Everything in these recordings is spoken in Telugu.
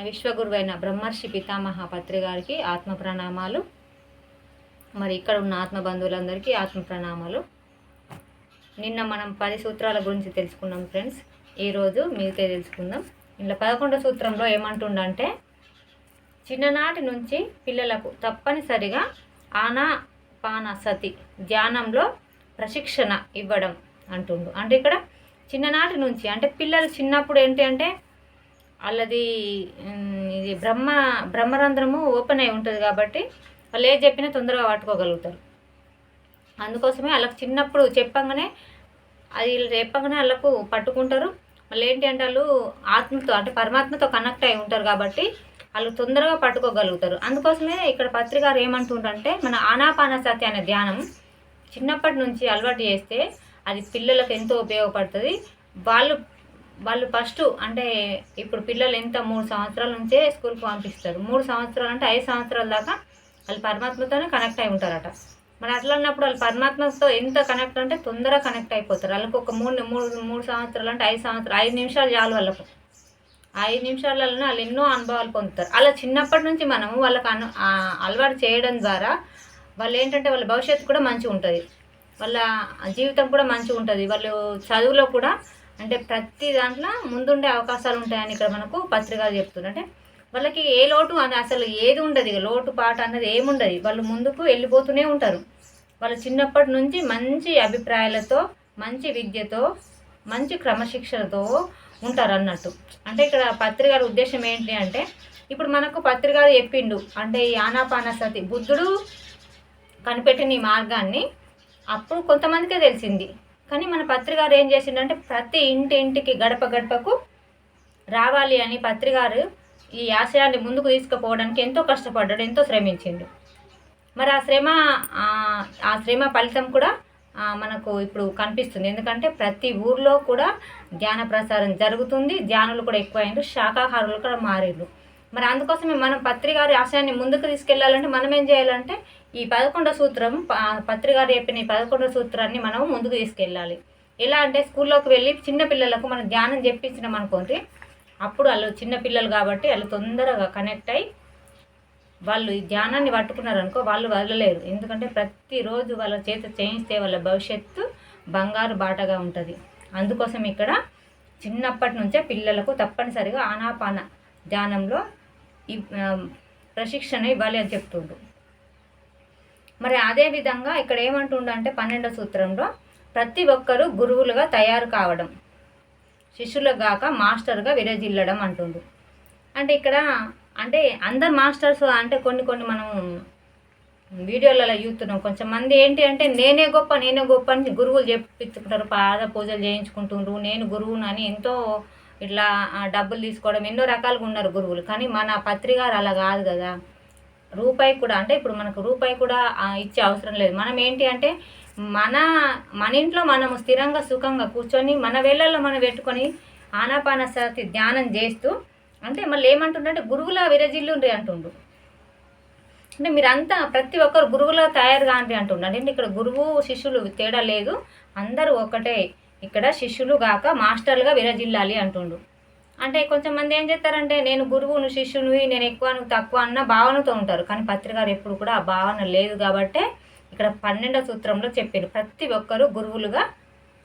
విశ్వగురువైన బ్రహ్మర్షి పితామహ పత్రి గారికి ఆత్మ ప్రణామాలు. మరి ఇక్కడ ఉన్న ఆత్మ బంధువులందరికీ ఆత్మ ప్రణామాలు. నిన్న మనం 10 సూత్రాల గురించి తెలుసుకున్నాం ఫ్రెండ్స్. ఈరోజు మిగతా తెలుసుకుందాం. ఇలా 11వ సూత్రంలో ఏమంటుండంటే, చిన్ననాటి నుంచి పిల్లలకు తప్పనిసరిగా ఆనాపానసతి ధ్యానంలో ప్రశిక్షణ ఇవ్వడం అంటుండు. అంటే ఇక్కడ చిన్ననాటి నుంచి అంటే పిల్లలు చిన్నప్పుడు ఏంటి అంటే వాళ్ళది ఇది బ్రహ్మరంధ్రము ఓపెన్ అయి ఉంటుంది కాబట్టి వాళ్ళు ఏది చెప్పినా తొందరగా పట్టుకోగలుగుతారు. అందుకోసమే వాళ్ళకి చిన్నప్పుడు చెప్పంగానే వాళ్ళకు పట్టుకుంటారు. మళ్ళీ ఏంటి అంటే వాళ్ళు ఆత్మతో అంటే పరమాత్మతో కనెక్ట్ అయి ఉంటారు కాబట్టి వాళ్ళు తొందరగా పట్టుకోగలుగుతారు. అందుకోసమే ఇక్కడ పత్రికారు ఏమంటుండంటే, మన ఆనాపానసతి అనే ధ్యానం చిన్నప్పటి నుంచి అలవాటు చేస్తే అది పిల్లలకు ఎంతో ఉపయోగపడుతుంది. వాళ్ళు ఫస్ట్ అంటే ఇప్పుడు పిల్లలు ఎంత 3 సంవత్సరాల నుంచే స్కూల్కి పంపిస్తారు. 3 సంవత్సరాలు అంటే 5 సంవత్సరాల దాకా వాళ్ళు పరమాత్మతోనే కనెక్ట్ అయి ఉంటారట. మరి అట్లా అన్నప్పుడు వాళ్ళు పరమాత్మతో ఎంత కనెక్ట్ అంటే తొందరగా కనెక్ట్ అయిపోతారు. వాళ్ళకు ఒక 3 సంవత్సరాలు అంటే 5 సంవత్సరాలు 5 నిమిషాలు చాలు వాళ్ళకు. 5 నిమిషాలలోనే వాళ్ళు ఎన్నో అనుభవాలు పొందుతారు. అలా చిన్నప్పటి నుంచి మనము వాళ్ళకు అలవాటు చేయడం ద్వారా వాళ్ళు ఏంటంటే వాళ్ళ భవిష్యత్తు కూడా మంచిగా ఉంటుంది, వాళ్ళ జీవితం కూడా మంచిగా ఉంటుంది. వాళ్ళు చదువులో కూడా అంటే ప్రతి దాంట్లో ముందుండే అవకాశాలు ఉంటాయని ఇక్కడ మనకు పత్రికలు చెప్తున్నారు. అంటే వాళ్ళకి ఏ లోటు అని అసలు ఏది ఉండదు, ఇక లోటు పాట అన్నది ఏముండదు. వాళ్ళు ముందుకు వెళ్ళిపోతూనే ఉంటారు. వాళ్ళు చిన్నప్పటి నుంచి మంచి అభిప్రాయాలతో, మంచి విద్యతో, మంచి క్రమశిక్షణతో ఉంటారు అన్నట్టు. అంటే ఇక్కడ పత్రికల ఉద్దేశం ఏంటి అంటే, ఇప్పుడు మనకు పత్రికలు చెప్పిండు అంటే ఈ ఆనాపానసతి బుద్ధుడు కనిపెట్టిన ఈ మార్గాన్ని అప్పుడు కొంతమందికే తెలిసింది. కానీ మన పత్రికారు ఏం చేసిండంటే ప్రతి ఇంటికి గడప గడపకు రావాలి అని పత్రికారు ఈ ఆశయాన్ని ముందుకు తీసుకుపోవడానికి ఎంతో కష్టపడ్డాడు, ఎంతో శ్రమించిండు. మరి ఆ శ్రమ ఫలితం కూడా మనకు ఇప్పుడు కనిపిస్తుంది. ఎందుకంటే ప్రతి ఊర్లో కూడా ధ్యాన ప్రసారం జరుగుతుంది. ధ్యానులు కూడా ఎక్కువైండ్రు, శాకాహారులు కూడా మారిండ్రు. మరి అందుకోసమే మనం పత్రికారి ఆశయాన్ని ముందుకు తీసుకెళ్లాలంటే మనం ఏం చేయాలంటే ఈ 11వ సూత్రం పత్రికారు చెప్పిన ఈ 11వ సూత్రాన్ని మనం ముందుకు తీసుకెళ్ళాలి. ఎలా అంటే స్కూల్లోకి వెళ్ళి చిన్నపిల్లలకు మనం ధ్యానం చెప్పించినాం అనుకోండి, అప్పుడు వాళ్ళు చిన్నపిల్లలు కాబట్టి వాళ్ళు తొందరగా కనెక్ట్ అయ్యి వాళ్ళు ఈ ధ్యానాన్ని పట్టుకున్నారు అనుకో వాళ్ళు వదలలేరు. ఎందుకంటే ప్రతిరోజు వాళ్ళ చేత చేయిస్తే వాళ్ళ భవిష్యత్తు బంగారు బాటగా ఉంటుంది. అందుకోసం ఇక్కడ చిన్నప్పటి నుంచే పిల్లలకు తప్పనిసరిగా ఆనాపాన ధ్యానంలో ఈ ప్రశిక్షణ ఇవ్వాలి అని చెప్తుండ్రు. మరి అదేవిధంగా ఇక్కడ ఏమంటుండంటే 12వ సూత్రంలో ప్రతి ఒక్కరూ గురువులుగా తయారు కావడం, శిష్యులకు గాక మాస్టర్గా విరజిల్లడం అంటుండు. అంటే ఇక్కడ అంటే అందరు మాస్టర్స్ అంటే కొన్ని మనం వీడియోలలో చూస్తున్నాం. కొంచెం మంది ఏంటి అంటే నేనే గొప్ప అని గురువులు చెప్పించుకుంటారు, పాద పూజలు చేయించుకుంటుండ్రు, నేను గురువును అని ఎంతో ఇట్లా డబ్బులు తీసుకోవడం ఎన్నో రకాలుగా ఉన్నారు గురువులు. కానీ మన పత్రికారు అలా కాదు కదా. రూపాయి కూడా అంటే ఇప్పుడు మనకు రూపాయి కూడా ఇచ్చే అవసరం లేదు. మనం ఏంటి అంటే మన ఇంట్లో మనము స్థిరంగా సుఖంగా కూర్చొని మన వేళ్ళల్లో మనం పెట్టుకొని ఆనాపానసతి ధ్యానం చేస్తూ అంటే మళ్ళీ ఏమంటుండంటే గురువులా విరజిల్లుండ్రి అంటుండు. అంటే మీరంతా ప్రతి ఒక్కరు గురువులా తయారు కాండి అంటుండ. అంటే ఇక్కడ గురువు శిష్యులు తేడా లేదు, అందరూ ఒకటే. ఇక్కడ శిష్యులు గాక మాస్టర్లుగా విరజిల్లాలి అంటుండు. అంటే కొంచెం మంది ఏం చేస్తారంటే నేను గురువు నువ్వు శిష్యునివి, నేను ఎక్కువ నువ్వు తక్కువ అన్న భావనతో ఉంటారు. కానీ పత్రికారు ఎప్పుడు కూడా ఆ భావన లేదు కాబట్టి ఇక్కడ 12వ సూత్రంలో చెప్పారు ప్రతి ఒక్కరూ గురువులుగా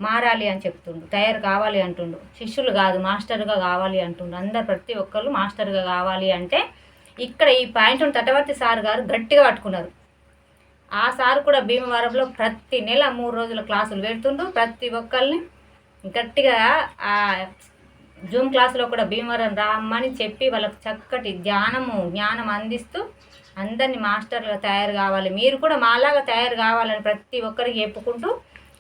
మారాలి అని చెప్తుండు, తయారు కావాలి అంటుండు. శిష్యులు కాదు మాస్టర్గా కావాలి అంటుండు. అందరు ప్రతి ఒక్కరు మాస్టర్గా కావాలి అంటే ఇక్కడ ఈ పాయింట్ను తటవర్తి సార్ గారు గట్టిగా పట్టుకున్నారు. ఆ సార్ కూడా భీమవరంలో ప్రతి నెల 3 రోజుల క్లాసులు పెడుతుండ్రు. ప్రతి ఒక్కరిని గట్టిగా ఆ జూమ్ క్లాసులో కూడా భీమవరం రామ్మని చెప్పి వాళ్ళకు చక్కటి జ్ఞానం అందిస్తూ అందరినీ మాస్టర్గా తయారు కావాలి, మీరు కూడా మాలాగా తయారు కావాలని ప్రతి ఒక్కరికి చెప్పుకుంటూ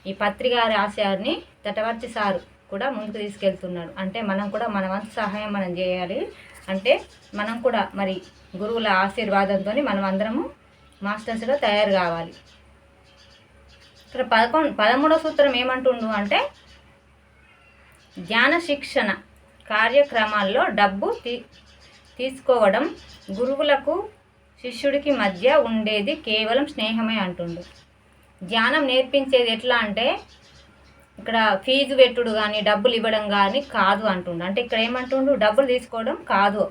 ఈ పత్రికారి ఆశయాన్ని తటవర్తి సారు కూడా ముందుకు తీసుకెళ్తున్నాడు. అంటే మనం కూడా మన వంతు సహాయం మనం చేయాలి. అంటే మనం కూడా మరి గురువుల ఆశీర్వాదంతో మనం అందరము మాస్టర్స్గా తయారు కావాలి. ఇక్కడ 13వ సూత్రం ఏమంటుండు అంటే ధ్యాన శిక్షణ కార్యక్రమాల్లో డబ్బు తీసుకోవడం గురువులకు శిష్యుడికి మధ్య ఉండేది కేవలం స్నేహమే అంటుండు. ధ్యానం నేర్పించేది ఎట్లా అంటే ఇక్కడ ఫీజు పెట్టుడు కానీ డబ్బులు ఇవ్వడం కానీ కాదు అంటుండు. అంటే ఇక్కడ ఏమంటుండు డబ్బులు తీసుకోవడం కాదు,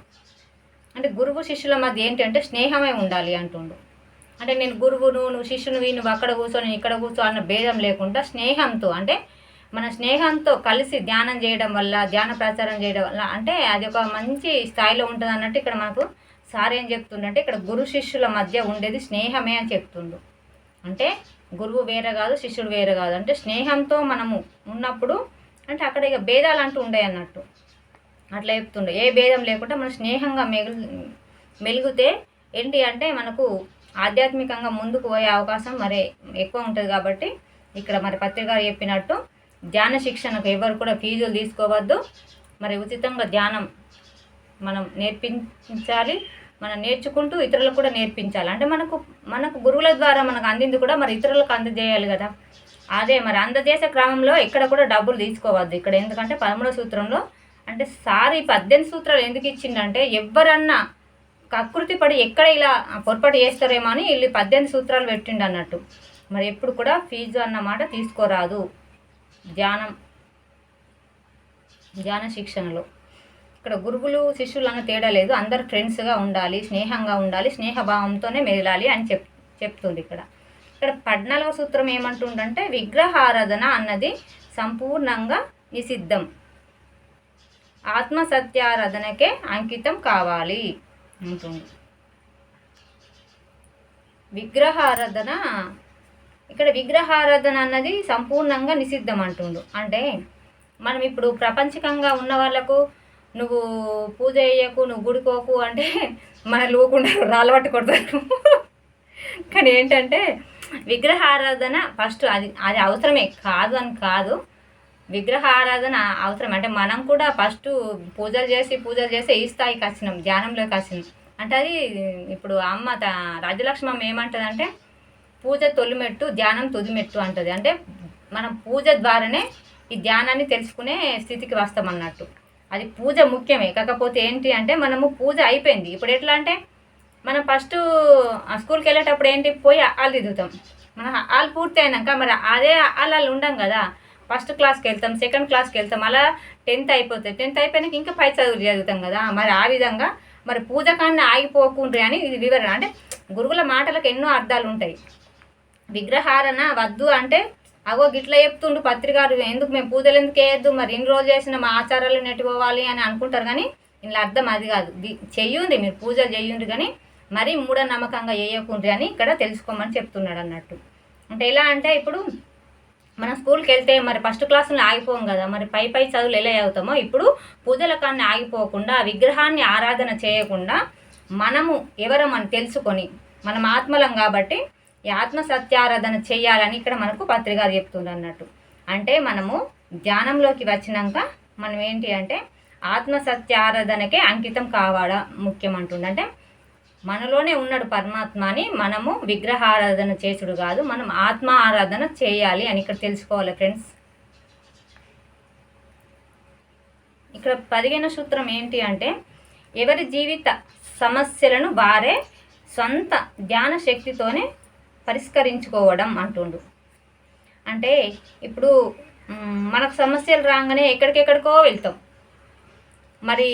అంటే గురువు శిష్యుల మధ్య ఏంటంటే స్నేహమే ఉండాలి అంటుండు. అంటే నేను గురువును, నువ్వు శిష్యునివి, నువ్వు అక్కడ కూర్చో నేను ఇక్కడ కూర్చో అన్న భేదం లేకుండా స్నేహంతో, అంటే మన స్నేహంతో కలిసి ధ్యానం చేయడం వల్ల, ధ్యాన ప్రచారం చేయడం వల్ల అంటే అది ఒక మంచి స్థాయిలో ఉంటుంది అన్నట్టు ఇక్కడ మనకు సార్ ఏం చెప్తుండంటే ఇక్కడ గురు శిష్యుల మధ్య ఉండేది స్నేహమే అని చెప్తుండు. అంటే గురువు వేరే కాదు, శిష్యుడు వేరే కాదు, అంటే స్నేహంతో మనము ఉన్నప్పుడు అంటే అక్కడ ఇక భేదాలు అంటూ ఉండే అన్నట్టు అట్లా చెప్తుండే. ఏ భేదం లేకుండా మనం స్నేహంగా మెలిగితే ఏంటి అంటే మనకు ఆధ్యాత్మికంగా ముందుకు పోయే అవకాశం మరి ఎక్కువ ఉంటుంది. కాబట్టి ఇక్కడ మరి పత్రిక చెప్పినట్టు ధ్యాన శిక్షణకు ఎవరు కూడా ఫీజులు తీసుకోవద్దు. మరి ఉచితంగా ధ్యానం మనం నేర్పించాలి, మనం నేర్చుకుంటూ ఇతరులకు కూడా నేర్పించాలి. అంటే మనకు గురువుల ద్వారా మనకు అందింది కూడా మరి ఇతరులకు అందజేయాలి కదా. అదే మరి అందజేసే క్రమంలో ఎక్కడ కూడా డబ్బులు తీసుకోవద్దు ఇక్కడ. ఎందుకంటే 13వ సూత్రంలో అంటే సార్ ఈ 18 సూత్రాలు ఎందుకు ఇచ్చిండంటే ఎవరన్నా కకృతి పడి ఎక్కడ ఇలా పొరపాటు చేస్తారేమో అని వీళ్ళు 18 సూత్రాలు పెట్టిండు అన్నట్టు. మరి ఎప్పుడు కూడా ఫీజు అన్నమాట తీసుకోరాదు ధ్యాన శిక్షణలో. ఇక్కడ గురువులు శిష్యులు అన్న తేడా లేదు, అందరు ఫ్రెండ్స్గా ఉండాలి, స్నేహంగా ఉండాలి, స్నేహభావంతోనే మెదలాలి అని చెప్తుంది ఇక్కడ. 14వ సూత్రం ఏమంటుండంటే విగ్రహారాధన అన్నది సంపూర్ణంగా నిషిద్ధం, ఆత్మసత్యారాధనకే అంకితం కావాలి అంటుంది. విగ్రహారాధన అన్నది సంపూర్ణంగా నిషిద్ధం అంటుండు. అంటే మనం ఇప్పుడు ప్రపంచకంగా ఉన్న వాళ్ళకు నువ్వు పూజ చేయకు, నువ్వు గుడికోకు అంటే మన లోకుండా రాళ్ళు పట్టి కొడతారు. కానీ ఏంటంటే విగ్రహారాధన ఫస్ట్ అది అవసరమే కాదు అని కాదు, విగ్రహారాధన అవసరం. అంటే మనం కూడా ఫస్ట్ పూజలు చేసి ఈ స్థాయికి వచ్చినాం, ధ్యానంలోకి వచ్చినాం. అంటే అది ఇప్పుడు అమ్మ రాజలక్ష్మమ్మ ఏమంటుందంటే పూజ తొలిమెట్టు, ధ్యానం తుదిమెట్టు అంటుంది. అంటే మనం పూజ ద్వారానే ఈ ధ్యానాన్ని తెలుసుకునే స్థితికి వస్తామన్నట్టు. అది పూజ ముఖ్యమే, కాకపోతే ఏంటి అంటే మనము పూజ అయిపోయింది. ఇప్పుడు ఎట్లా అంటే మనం ఫస్ట్ స్కూల్కి వెళ్ళేటప్పుడు ఏంటి పోయి ఆలు దిద్దుతాం. మన ఆలు పూర్తి అయినాక మరి అదే ఆలు ఉండం కదా, ఫస్ట్ క్లాస్కి వెళ్తాం, సెకండ్ క్లాస్కి వెళ్తాం, అలా 10th అయిపోతుంది. 10th అయిపోయినాక ఇంకా పై చదువులు చదువుతాం కదా. మరి ఆ విధంగా మరి పూజ కాన్ని ఆగిపోకుండ్రి అని ఇది వివరణ. అంటే గురువుల మాటలకు ఎన్నో అర్థాలు ఉంటాయి. విగ్రహారణ వద్దు అంటే అగో గిట్లా చెప్తుండు పత్రికారు, ఎందుకు మేము పూజలు ఎందుకు వేయద్దు, మరి ఇన్ని రోజులు చేసిన మా ఆచారాలు నెట్టుకోవాలి అని అనుకుంటారు. కానీ ఇందులో అర్థం అది కాదు. చెయ్యుండ్రి, మీరు పూజలు చెయ్యుండ్రి, కానీ మరీ మూఢనమ్మకంగా వేయకుండ్రి అని ఇక్కడ తెలుసుకోమని చెప్తున్నాడు అన్నట్టు. అంటే ఎలా అంటే ఇప్పుడు మనం స్కూల్కి వెళ్తే మరి ఫస్ట్ క్లాసులో ఆగిపోం కదా, మరి పై చదువులు ఎలా అవుతామో ఇప్పుడు పూజల కాన్ని ఆగిపోకుండా విగ్రహాన్ని ఆరాధన చేయకుండా మనము ఎవరమని తెలుసుకొని మనం ఆత్మలం కాబట్టి ఈ ఆత్మ సత్యారాధన చేయాలని ఇక్కడ మనకు పత్రిక చెప్తుంది అన్నట్టు. అంటే మనము ధ్యానంలోకి వచ్చినాక మనం ఏంటి అంటే ఆత్మ సత్యారాధనకే అంకితం కావడం ముఖ్యం అంటుంది. అంటే మనలోనే ఉన్నాడు పరమాత్మ అని మనము విగ్రహారాధన చేసుడు కాదు, మనం ఆత్మ ఆరాధన చేయాలి అని ఇక్కడ తెలుసుకోవాలి ఫ్రెండ్స్. ఇక్కడ 15వ సూత్రం ఏంటి అంటే ఎవరి జీవిత సమస్యలను వారే సొంత ధ్యాన శక్తితోనే పరిష్కరించుకోవడం అంటుండు. అంటే ఇప్పుడు మనకు సమస్యలు రాగానే ఎక్కడికెక్కడికో వెళ్తాం. మరి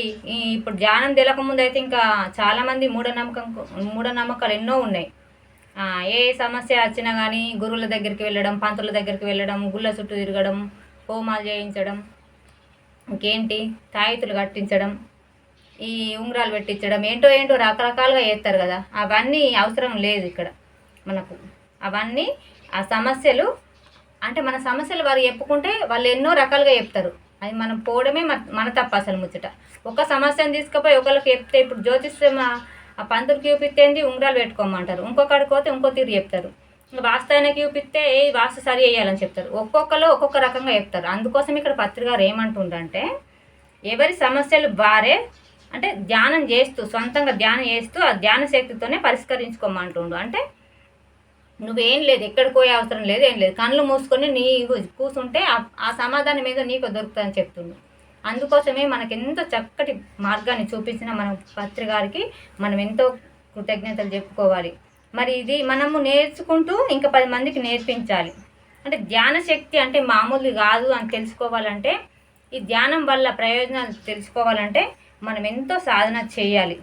ఇప్పుడు ధ్యానం తెలకముందు అయితే ఇంకా చాలామంది మూఢనమ్మకాలు ఎన్నో ఉన్నాయి. ఏ సమస్య వచ్చినా కానీ గురువుల దగ్గరికి వెళ్ళడం, పంతుల దగ్గరికి వెళ్ళడం, గుళ్ళ చుట్టూ తిరగడం, హోమాలు చేయించడం, ఇంకేంటి తాయితులు కట్టించడం, ఈ ఉంగరాలు పెట్టించడం, ఏంటో రకరకాలుగా చేస్తారు కదా. అవన్నీ అవసరం లేదు ఇక్కడ మనకు. అవన్నీ ఆ సమస్యలు అంటే మన సమస్యలు వారు చెప్పుకుంటే వాళ్ళు ఎన్నో రకాలుగా చెప్తారు. అది మనం పోవడమే మన తప్ప అసలు ముచ్చట. ఒక సమస్యను తీసుకుపోయి ఒకరికి చెప్తే ఇప్పుడు జ్యోతిష్యం ఆ పంతులకి చూపిస్తేంది ఉంగరాలు పెట్టుకోమంటారు, ఇంకొకడికి పోతే ఇంకో తీరు చెప్తారు, ఇంకా వాస్తవానికి చూపిస్తే వాస్తు సరి వేయాలని చెప్తారు. ఒక్కొక్కరు ఒక్కొక్క రకంగా చెప్తారు. అందుకోసం ఇక్కడ పత్రిక ఏమంటుందంటే ఎవరి సమస్యలు వారే అంటే ధ్యానం చేస్తూ సొంతంగా ధ్యానం చేస్తూ ఆ ధ్యాన శక్తితోనే పరిష్కరించుకోమంటుండు. అంటే నువ్వేం లేదు, ఎక్కడికి పోయే అవసరం లేదు, ఏం లేదు, కళ్ళు మూసుకొని నీ కూర్చుంటే ఆ సమాధానం ఏదో నీకు దొరుకుతుందని చెప్తుంది. అందుకోసమే మనకి ఎంతో చక్కటి మార్గాన్ని చూపించిన మన పత్రికారికి మనం ఎంతో కృతజ్ఞతలు చెప్పుకోవాలి. మరి ఇది మనము నేర్చుకుంటూ ఇంకా 10 మందికి నేర్పించాలి. అంటే ధ్యాన శక్తి అంటే మామూలు కాదు అని తెలుసుకోవాలంటే, ఈ ధ్యానం వల్ల ప్రయోజనాలు తెలుసుకోవాలంటే మనం ఎంతో సాధన చేయాలి.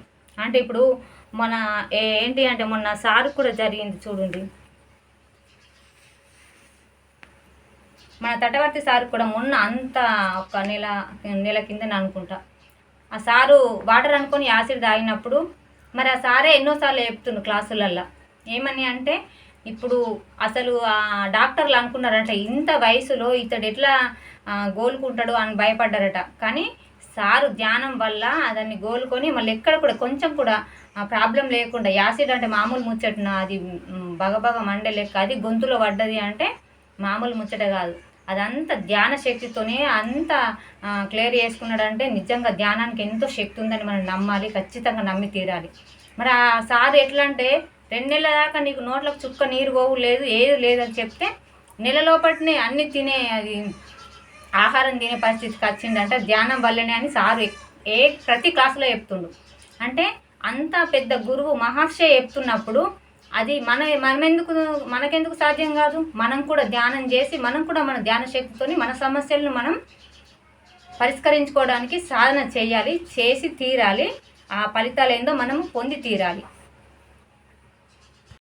అంటే ఇప్పుడు మన ఏంటి అంటే మొన్న సార్ కూడా జరిగింది చూడండి. మన తటవర్తి సార్ కూడా మొన్న అంత ఒక నెల కిందనే అనుకుంటా, ఆ సారు వాటర్ అనుకొని యాసిడ్ తాగినప్పుడు మరి ఆ సారే ఎన్నోసార్లు చెప్తుండు క్లాసులల్లో ఏమని అంటే, ఇప్పుడు అసలు ఆ డాక్టర్లు అనుకున్నారంట ఇంత వయసులో ఇతడు ఎట్లా గోలుకుంటాడు అని భయపడ్డారట. కానీ సారు ధ్యానం వల్ల దాన్ని గోలుకొని మళ్ళీ ఎక్కడ కూడా కొంచెం కూడా ప్రాబ్లం లేకుండా, యాసిడ్ అంటే మామూలు ముచ్చటన అది బగబగ మండే లెక్క అది గొంతులో పడ్డది అంటే మామూలు ముచ్చట కాదు. అదంతా ధ్యాన శక్తితోనే అంత క్లియర్ చేసుకున్నాడంటే నిజంగా ధ్యానానికి ఎంతో శక్తి ఉందని మనం నమ్మాలి, ఖచ్చితంగా నమ్మి తీరాలి. మరి ఆ సార్ ఎట్లా అంటే 2 నెలల దాకా నీకు నోట్లకు చుక్క నీరు పోవు లేదు, ఏది లేదని చెప్తే నెల లోపటినే అన్ని తినే అది ఆహారం తినే పరిస్థితికి వచ్చిందంట ధ్యానం వల్లనే అని సారు ప్రతి క్లాసులో చెప్తుండు. అంటే అంత పెద్ద గురువు మహర్షి చెప్తున్నప్పుడు అది మనకెందుకు సాధ్యం కాదు? మనం కూడా ధ్యానం చేసి మనం కూడా మన ధ్యాన శక్తితోని మన సమస్యలను మనం పరిష్కరించుకోవడానికి సాధన చేయాలి, చేసి తీరాలి. ఆ ఫలితాలు ఏందో మనం పొంది తీరాలి.